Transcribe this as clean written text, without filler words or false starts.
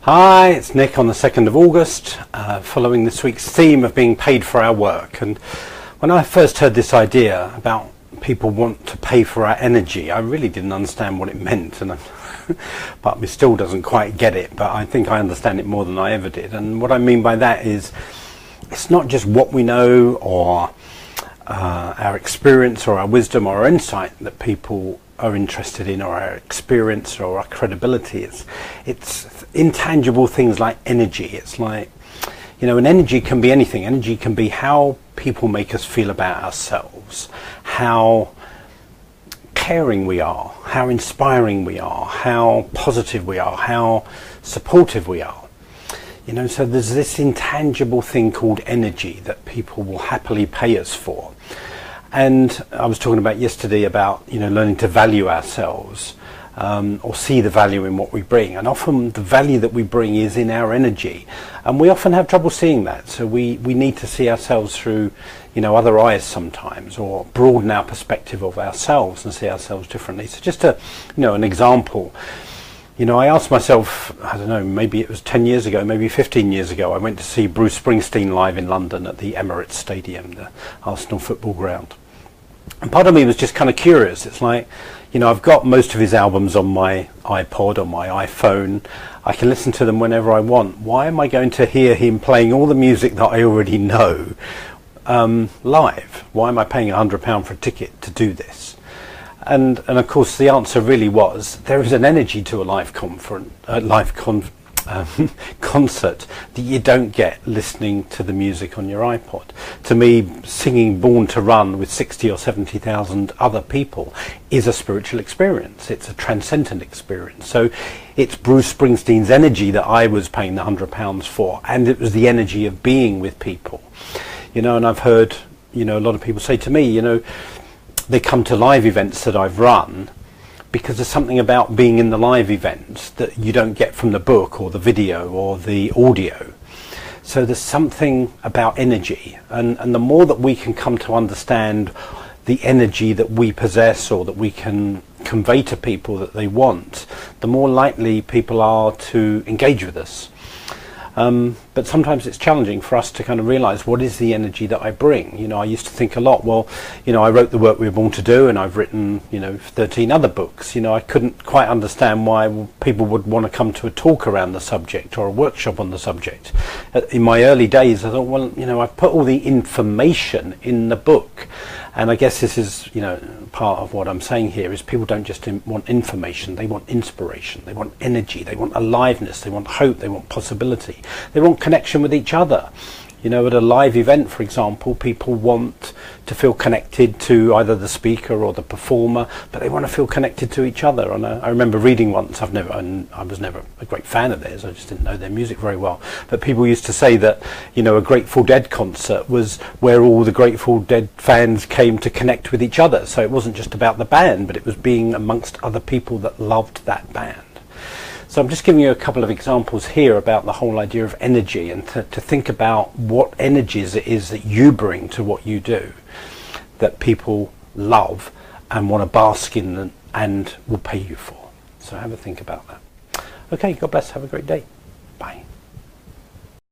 Hi, it's Nick on the 2nd of August, following this week's theme of being paid for our work. And when I first heard this idea about people want to pay for our energy, I really didn't understand what it meant, and part of me still doesn't quite get it, but I think I understand it more than I ever did. And what I mean by that is it's not just what we know or our experience or our wisdom or our insight that people are interested in, or our experience or our credibility. It's intangible things like energy. It's like, and energy can be anything. Energy can be how people make us feel about ourselves, how caring we are, how inspiring we are, how positive we are, how supportive we are. So there's this intangible thing called energy that people will happily pay us for. And I was talking about yesterday about, learning to value ourselves, or see the value in what we bring. And often the value that we bring is in our energy. And we often have trouble seeing that. So we need to see ourselves through, other eyes sometimes, or broaden our perspective of ourselves and see ourselves differently. So just an example. I asked myself, I don't know, maybe it was 10 years ago, maybe 15 years ago, I went to see Bruce Springsteen live in London at the Emirates Stadium, the Arsenal football ground. And part of me was just kind of curious. It's like, I've got most of his albums on my iPod, on my iPhone. I can listen to them whenever I want. Why am I going to hear him playing all the music that I already know live? Why am I paying £100 for a ticket to do this? And of course the answer really was, there is an energy to a live concert that you don't get listening to the music on your iPod. To me, singing Born to Run with 60 or 70,000 other people is a spiritual experience. It's a transcendent experience. So it's Bruce Springsteen's energy that I was paying the £100 for, and it was the energy of being with people. And I've heard, a lot of people say to me, they come to live events that I've run because there's something about being in the live event that you don't get from the book or the video or the audio. So there's something about energy, and the more that we can come to understand the energy that we possess or that we can convey to people that they want, the more likely people are to engage with us. But sometimes it's challenging for us to kind of realize, what is the energy that I bring? I used to think a lot, well, I wrote The Work We Were Born to Do, and I've written, 13 other books. I couldn't quite understand why people would want to come to a talk around the subject or a workshop on the subject. In my early days, I thought, well, I've put all the information in the book. And I guess this is, part of what I'm saying here is people don't just want information, they want inspiration, they want energy, they want aliveness, they want hope, they want possibility, they want connection with each other. At a live event, for example, people want to feel connected to either the speaker or the performer, but they want to feel connected to each other. And I remember reading once, I was never a great fan of theirs, I just didn't know their music very well, but people used to say that, a Grateful Dead concert was where all the Grateful Dead fans came to connect with each other. So it wasn't just about the band, but it was being amongst other people that loved that band. So I'm just giving you a couple of examples here about the whole idea of energy, and to think about what energies it is that you bring to what you do that people love and want to bask in and will pay you for. So have a think about that. Okay, God bless, have a great day. Bye.